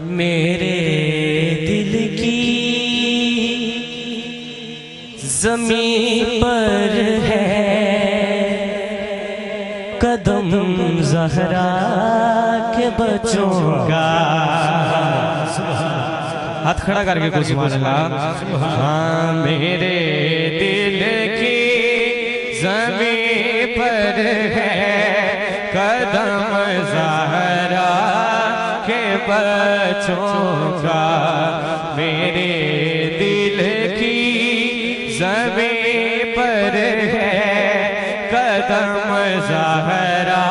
میرے دل کی زمین پر ہے قدم زہرا کے بچوں کا. ہاتھ کھڑا کر کے کچھ سبحان اللہ. ہاں میرے دل کی زمین پر ہے قدم زہرا کے بچوں کا. میرے دل کی زمین پر ہے قدم زہرا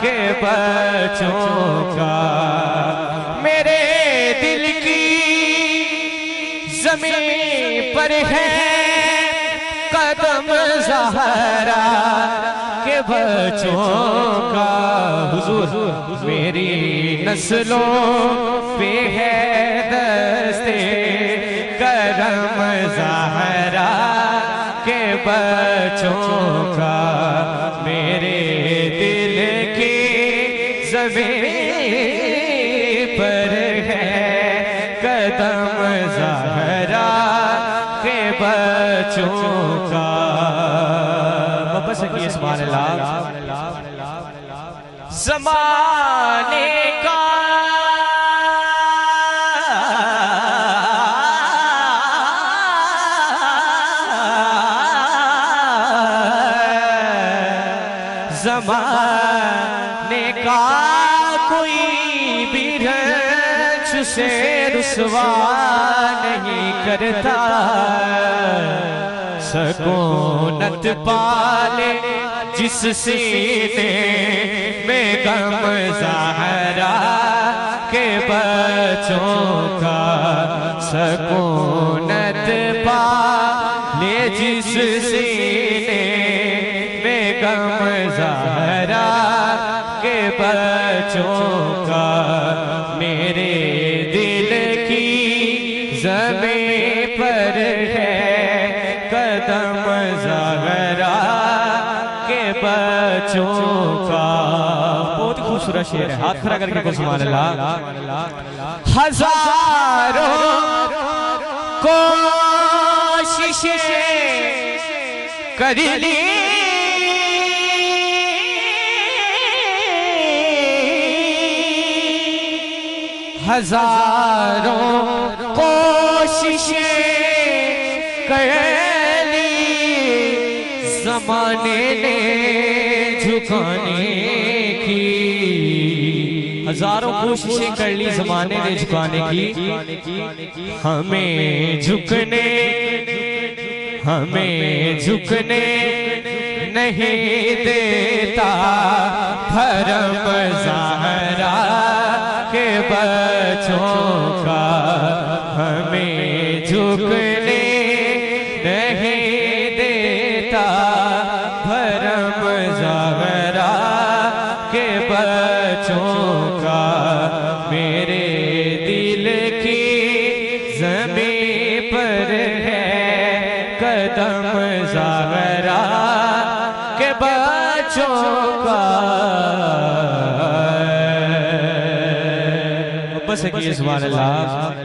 کے بچوں کا. میرے دل کی زمین پر ہے قدم زہرا کے بچوں کا. حضور میری نسلوں پہ ہے دستے کرم زہرا کے بچوں کا. میرے دل کی زمین پر ہے قدم زہرا کے بچوں کا. بس سکیے سبحان اللہ. زمانے کا زمانے کا کوئی بھی رنج سے رسوا نہیں کرتا. سکونت پالے جس سینے میں غم زہرا کے بچوں کا. سکونت پالے جس سینے میں غم زہرا کے بچوں کا. میرے دل کی زمین پر ہے قدم زہرا کے بچوں کا. بہت خوبصورت شعر ہے. ہاتھ کھڑا کر کے کو سبحان اللہ. ہزاروں کوششیں کر لی ہزاروں کوششیں کر لی زمانے نے جھکانے کی. ہزاروں کوششیں کر لی زمانے نے جھکانے کی. ہمیں جھکنے نہیں دیتا بھرم زہرا کے بچوں کا. ہمیں جھکنے نہیں دیتا بھرم زہرا کے بچوں کا. میرے دل کی زمین پر ہے قدم زہرا کے بچوں کا. بس سبحان اللہ.